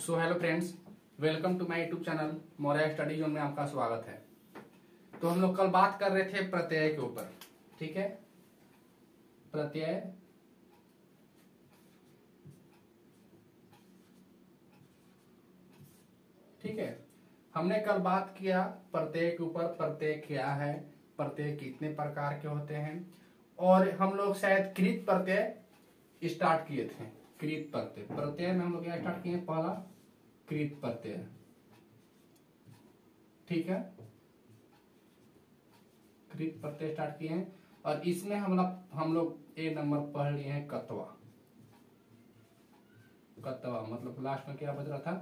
So hello friends, welcome to my YouTube channel Maurya study zone में आपका स्वागत है। तो हम लोग कल बात कर रहे थे प्रत्यय के ऊपर, ठीक है। प्रत्यय ठीक है, हमने कल बात किया प्रत्यय के ऊपर। प्रत्यय क्या है, प्रत्यय कितने प्रकार के होते हैं, और हम लोग शायद कृत प्रत्यय स्टार्ट किए थे। कृत प्रत्यय, प्रत्यय में हम लोग क्या स्टार्ट किए, पहला कृत प्रत्यय, ठीक है। कृत प्रत्यय स्टार्ट किए हैं और इसमें हम लोग एक नंबर पढ़ लिए हैं कत्वा। कत्वा मतलब लास्ट में क्या बच रहा था,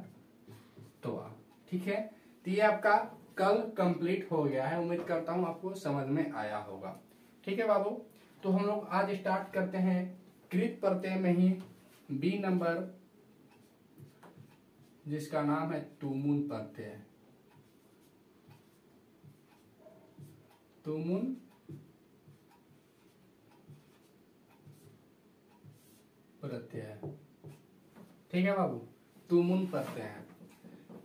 त्वा, ठीक है। तो ये आपका कल कंप्लीट हो गया है। उम्मीद करता हूं आपको समझ में आया होगा, ठीक है बाबू। तो हम लोग आज स्टार्ट करते हैं कृत प्रत्यय में ही बी नंबर, जिसका नाम है तुमुन प्रत्यय। तुमुन प्रत्यय, ठीक है बाबू, तुमुन प्रत्यय है।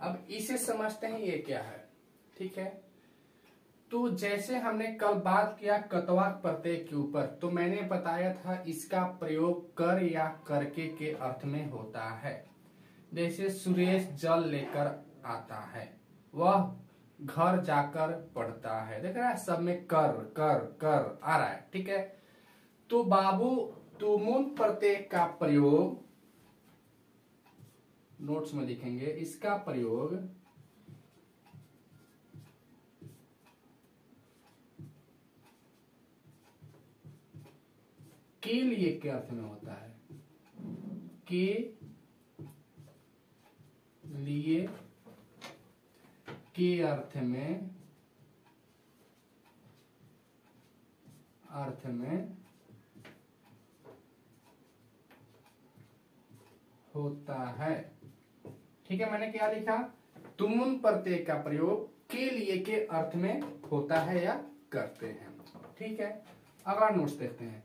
अब इसे समझते हैं ये क्या है, ठीक है। तो जैसे हमने कल बात किया कत्वा प्रत्यय के ऊपर, तो मैंने बताया था इसका प्रयोग कर या करके के अर्थ में होता है। जैसे सुरेश जल लेकर आता है, वह घर जाकर पढ़ता है। देख रहा है, सब में कर कर कर आ रहा है, ठीक है। तो बाबू तुमुन प्रत्यय का प्रयोग नोट्स में लिखेंगे, इसका प्रयोग के लिए के अर्थ में होता है। के लिए के अर्थ में होता है, ठीक है। मैंने क्या लिखा, तुमुन प्रत्यय का प्रयोग के लिए के अर्थ में होता है या करते हैं, ठीक है। अगला नोट्स देखते हैं।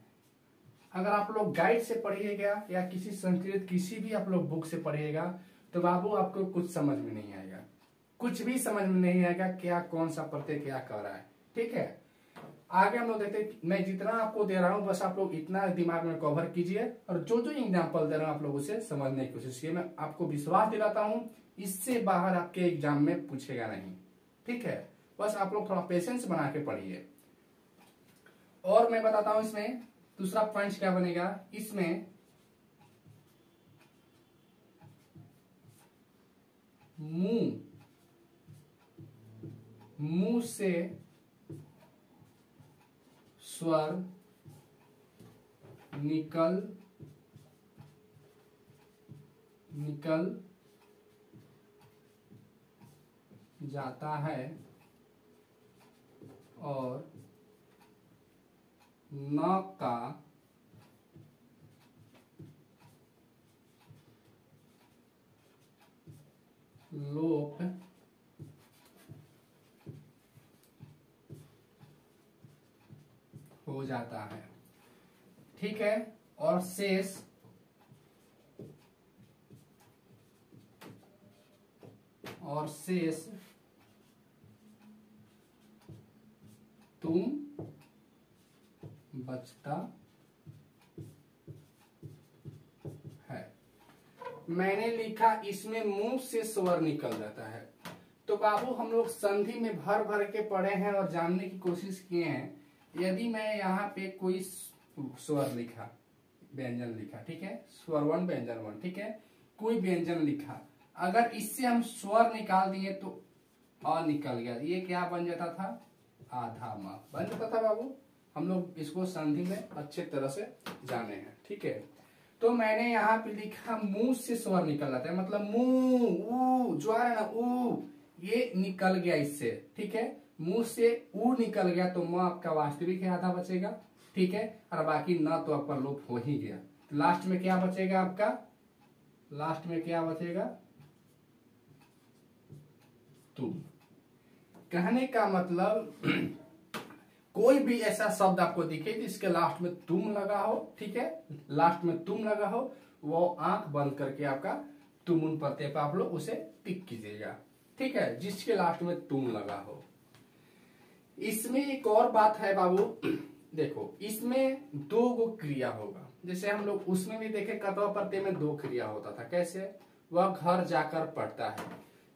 अगर आप लोग गाइड से पढ़िएगा या किसी संस्कृत किसी भी आप लोग बुक से पढ़िएगा, तो बाबू आपको कुछ समझ में नहीं आएगा, कुछ भी समझ में नहीं आएगा क्या कौन सा प्रत्यय क्या कर रहा है, ठीक है। आगे हम लोग देखते, मैं जितना आपको दे रहा हूं बस आप लोग इतना दिमाग में कवर कीजिए, और जो जो एग्जाम्पल दे रहा हूं आप लोग उसे समझने की कोशिश कीजिए। मैं आपको विश्वास दिलाता हूं इससे बाहर आपके एग्जाम में पूछेगा नहीं, ठीक है। बस आप लोग थोड़ा पेशेंस बना के पढ़िए। और मैं बताता हूं इसमें दूसरा पॉइंट क्या बनेगा। इसमें मुंह से स्वर निकल जाता है और न का लोप हो जाता है, ठीक है। और शेष तुम बचता है। मैंने लिखा इसमें मुंह से स्वर निकल जाता है। तो बाबू हम लोग संधि में भर भर के पढ़े हैं और जानने की कोशिश किए हैं। यदि मैं यहाँ पे कोई स्वर लिखा, व्यंजन लिखा, ठीक है, स्वर वन व्यंजन वन, ठीक है, कोई व्यंजन लिखा, अगर इससे हम स्वर निकाल दिए तो अ निकल गया, ये क्या बन जाता था, आधा म बन जाता था बाबू। हम लोग इसको संधि में अच्छे तरह से जाने हैं, ठीक है। तो मैंने यहाँ पे लिखा मुंह से स्वर निकल जाता है, मतलब मुंह ऊ जो आ रहा है ना, ऊ ये निकल गया इससे, ठीक है। मुंह से ऊ निकल गया तो म आपका वास्तविक है, आधा बचेगा, ठीक है। और बाकी न तो आपका लोप हो ही गया। लास्ट में क्या बचेगा आपका, लास्ट में क्या बचेगा, तुम। कहने का मतलब कोई भी ऐसा शब्द आपको दिखे जिसके लास्ट में तुम लगा हो, ठीक है, लास्ट में तुम लगा हो, वो आंख बंद करके आपका तुमुन प्रत्यय पर आप लोग उसे टिक कीजिएगा, ठीक है, जिसके लास्ट में तुम लगा हो। इसमें एक और बात है बाबू, देखो इसमें दो गो क्रिया होगा, जैसे हम लोग उसमें भी देखे कतवा प्रत्यय में दो क्रिया होता था, कैसे, वह घर जाकर पढ़ता है,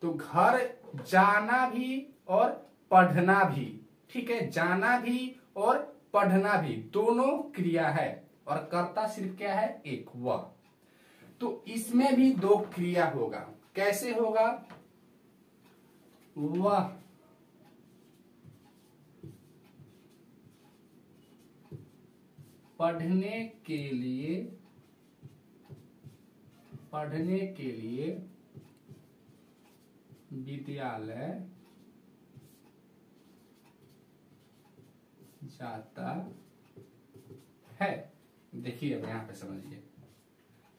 तो घर जाना भी और पढ़ना भी, ठीक है, जाना भी और पढ़ना भी दोनों क्रिया है और कर्ता सिर्फ क्या है, एक वह। तो इसमें भी दो क्रिया होगा, कैसे होगा, वह पढ़ने के लिए विद्यालय जाता है। देखिए अब यहाँ पे समझिए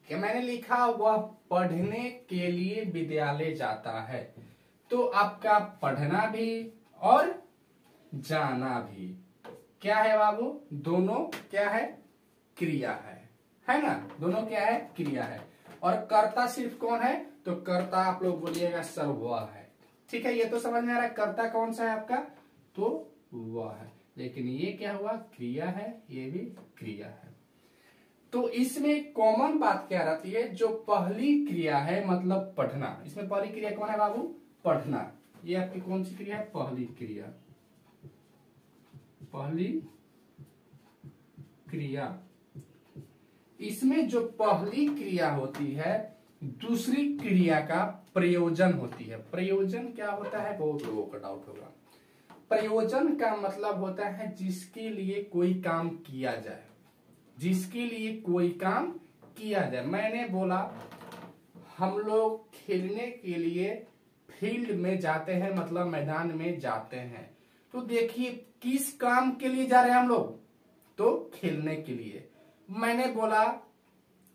कि मैंने लिखा वह पढ़ने के लिए विद्यालय जाता है, तो आपका पढ़ना भी और जाना भी क्या है बाबू, दोनों क्या है, क्रिया है ना, दोनों क्या है, क्रिया है। और कर्ता सिर्फ कौन है, तो कर्ता आप लोग बोलिएगा सर वह है, ठीक है, ये तो समझ में आ रहा है, कर्ता कौन सा है आपका, तो वह है। लेकिन ये क्या हुआ, क्रिया है, ये भी क्रिया है। तो इसमें कॉमन बात क्या रहती है, जो पहली क्रिया है मतलब पढ़ना, इसमें पहली क्रिया कौन है बाबू, पढ़ना, ये आपकी कौन सी क्रिया है, पहली क्रिया, पहली क्रिया। इसमें जो पहली क्रिया होती है दूसरी क्रिया का प्रयोजन होती है। प्रयोजन क्या होता है, बहुत लोगों का डाउट होगा। प्रयोजन का मतलब होता है जिसके लिए कोई काम किया जाए, जिसके लिए कोई काम किया जाए। मैंने बोला हम लोग खेलने के लिए फील्ड में जाते हैं, मतलब मैदान में जाते हैं, तो देखिए किस काम के लिए जा रहे हैं हम लोग, तो खेलने के लिए। मैंने बोला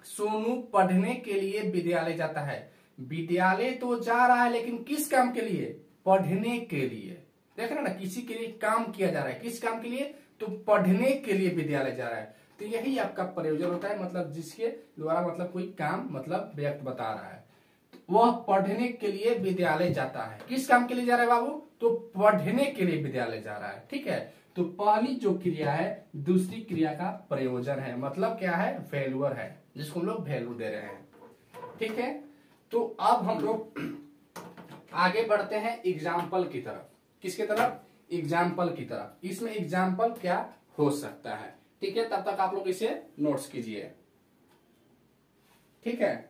सोनू पढ़ने के लिए विद्यालय जाता है, विद्यालय तो जा रहा है लेकिन किस काम के लिए, पढ़ने के लिए। देख रहे ना, किसी के लिए काम किया जा रहा है, किस काम के लिए, तो पढ़ने के लिए विद्यालय जा रहा है। तो यही आपका प्रयोजन होता है, मतलब जिसके द्वारा मतलब कोई काम मतलब व्यक्ति बता रहा है। वह पढ़ने के लिए विद्यालय जाता है, किस काम के लिए जा रहा है बाबू, तो पढ़ने के लिए विद्यालय जा रहा है, ठीक है। तो पहली जो क्रिया है दूसरी क्रिया का प्रयोजन है, मतलब क्या है, वैल्यूअर है, जिसको हम लोग वैल्यू दे रहे हैं, ठीक है। तो अब हम लोग आगे बढ़ते हैं एग्जाम्पल की तरफ, किसके तरफ, एग्जाम्पल की तरफ। इसमें एग्जाम्पल क्या हो सकता है, ठीक है, तब तक आप लोग इसे नोट्स कीजिए, ठीक है।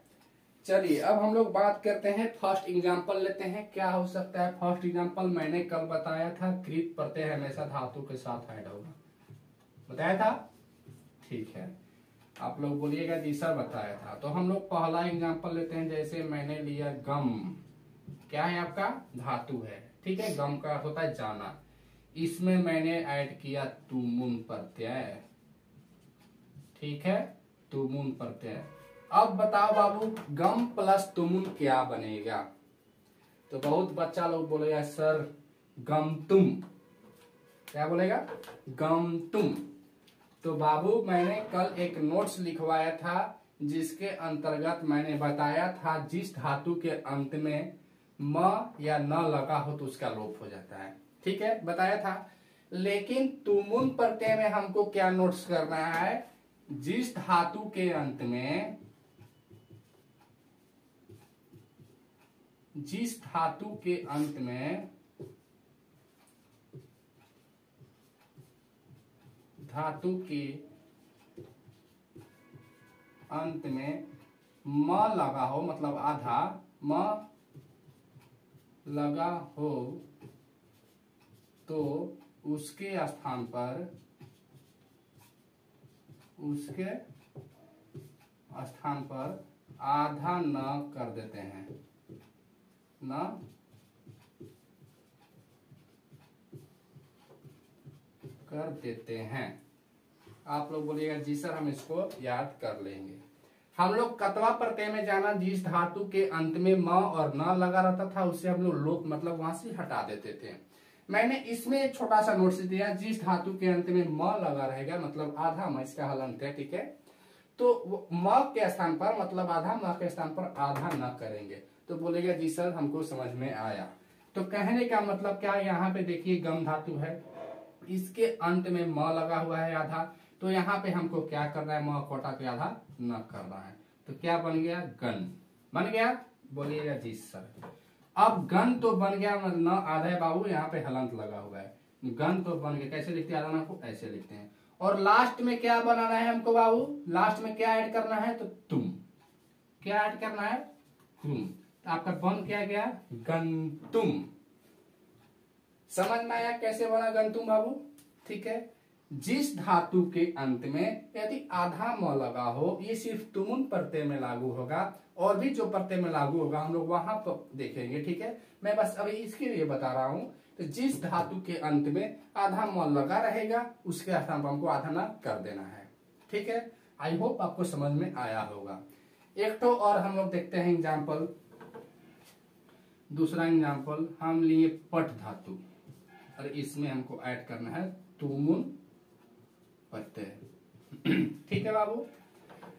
चलिए अब हम लोग बात करते हैं, फर्स्ट एग्जाम्पल लेते हैं, क्या हो सकता है। फर्स्ट एग्जाम्पल मैंने कल बताया था, कृत प्रत्यय हमेशा धातु के साथ ऐड होगा, बताया था, ठीक है। आप लोग बोलिएगा जी सर बताया था। तो हम लोग पहला एग्जाम्पल लेते हैं, जैसे मैंने लिया गम, क्या है आपका, धातु है, ठीक है, गम का होता है जाना, इसमें मैंने ऐड किया तुमुन प्रत्यय, ठीक है, तुमुन प्रत्यय। अब बताओ बाबू गम प्लस तुमुन क्या बनेगा, तो बहुत बच्चा लोग बोलेगा सर गम तुम, क्या बोलेगा, गम तुम। तो बाबू मैंने कल एक नोट्स लिखवाया था जिसके अंतर्गत मैंने बताया था जिस धातु के अंत में म या न लगा हो तो उसका लोप हो जाता है, ठीक है, बताया था। लेकिन तुमुन प्रत्यय में हमको क्या नोट्स करना है, जिस धातु के अंत में, जिस धातु के अंत में, धातु के अंत में म लगा हो, मतलब आधा म लगा हो, तो उसके स्थान पर, उसके स्थान पर आधा न कर देते हैं, न कर देते हैं। आप लोग बोलिएगा जी सर हम इसको याद कर लेंगे। हम लोग कतवा प्रत्यय में जाना, जिस धातु के अंत में म और न लगा रहता था उसे हम लोग लोप मतलब वहां से हटा देते थे। मैंने इसमें छोटा सा नोट्स दिया, जिस धातु के अंत में म लगा रहेगा मतलब आधा म, इसका हलंत है, ठीक है। तो म के स्थान पर मतलब आधा, म के स्थान पर आधा न करेंगे। तो बोलेगा जी सर हमको समझ में आया। तो कहने का मतलब क्या, यहाँ पे देखिए गम धातु है, इसके अंत में म लगा हुआ है आधा, तो यहाँ पे हमको क्या करना है, म कोटा पे आधा न करना है। तो क्या बन गया, गन बन गया। बोलिएगा जी सर। अब गन तो बन गया, मतलब न आधा है बाबू, यहाँ पे हलंत लगा हुआ है, गन तो बन गया। कैसे लिखते हैं आधा न को, ऐसे लिखते हैं। और लास्ट में क्या बनाना है हमको बाबू, लास्ट में क्या ऐड करना है, तो तुम, क्या ऐड करना है, तुम। तो आपका बन क्या गया, गंतुम। समझ में आया कैसे बना गंतुम बाबू, ठीक है। जिस धातु के अंत में यदि आधा म लगा हो, ये सिर्फ तुमुन प्रत्यय में लागू होगा, और भी जो प्रत्यय में लागू होगा हम लोग वहां पर देखेंगे, ठीक है। मैं बस अभी इसके लिए बता रहा हूं। तो जिस धातु के अंत में आधा म लगा रहेगा उसके स्थान पर हमको आधा न कर देना है, ठीक है। आई होप आपको समझ में आया होगा। एक तो और हम लोग देखते हैं एग्जाम्पल, दूसरा एग्जाम्पल हम लिए पट धातु, और इसमें हमको ऐड करना है तुमुन प्रत्यय, ठीक है बाबू।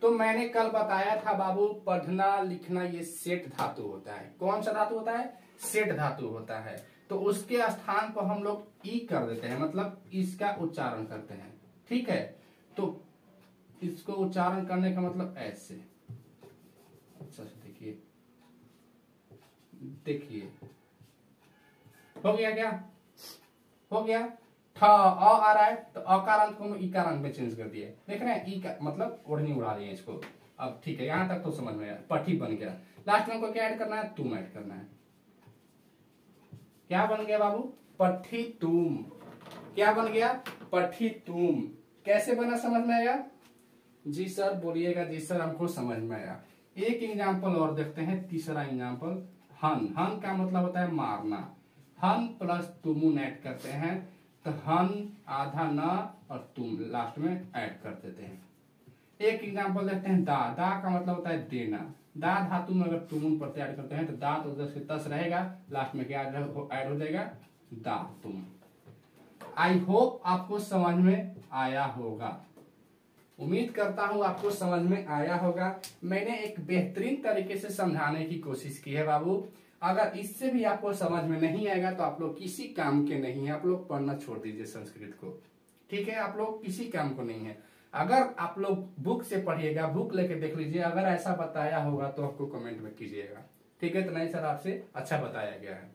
तो मैंने कल बताया था बाबू, पढ़ना लिखना ये सेठ धातु होता है। कौन सा धातु होता है, सेठ धातु होता है। तो उसके स्थान पर हम लोग ई कर देते हैं, मतलब इसका उच्चारण करते हैं, ठीक है। तो इसको उच्चारण करने का मतलब ऐसे, अच्छा से देखिए, देखिए हो गया क्या, हो गया। ठ आ रहा है, तो अकार को हम इकार अंक में चेंज कर दिए, देख रहे हैं, ई का मतलब ओढ़नी उड़ा दिए इसको। अब ठीक है, यहां तक तो समझ में आया, पठी बन गया। लास्ट में हमको क्या ऐड करना है, तुम ऐड करना है। क्या बन गया बाबू, पठी तुम। क्या बन गया, पठी तुम। कैसे बना, समझ में आया जी सर, बोलिएगा जी सर हमको समझ में आया। एक एग्जाम्पल और देखते हैं, तीसरा एग्जाम्पल, हन। हन का मतलब होता है मारना, हन प्लस तुमुन ऐड करते हैं, तो हन आधा न और तुम लास्ट में ऐड कर देते हैं। एक एग्जाम्पल देखते हैं, दा। दा का मतलब होता है देना, दा धातु में अगर तुमुन प्रत्यय ऐड करते हैं तो दा तो उधर से तस रहेगा, लास्ट में क्या ऐड हो जाएगा, दा तुम। आई होप आपको समझ में आया होगा, उम्मीद करता हूं आपको समझ में आया होगा। मैंने एक बेहतरीन तरीके से समझाने की कोशिश की है बाबू। अगर इससे भी आपको समझ में नहीं आएगा तो आप लोग किसी काम के नहीं है, आप लोग पढ़ना छोड़ दीजिए संस्कृत को, ठीक है। आप लोग किसी काम को नहीं है। अगर आप लोग बुक से पढ़िएगा, बुक लेके देख लीजिए, अगर ऐसा बताया होगा तो आपको कमेंट में कीजिएगा, ठीक है। तो नहीं सर आपसे अच्छा बताया गया है,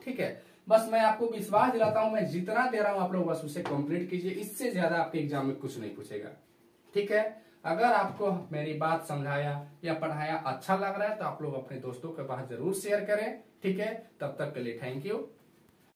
ठीक है। बस मैं आपको विश्वास दिलाता हूं, मैं जितना दे रहा हूं आप लोग बस उसे कंप्लीट कीजिए, इससे ज्यादा आपके एग्जाम में कुछ नहीं पूछेगा, ठीक है। अगर आपको मेरी बात समझाया या पढ़ाया अच्छा लग रहा है तो आप लोग अपने दोस्तों के पास जरूर शेयर करें, ठीक है। तब तक के लिए थैंक यू।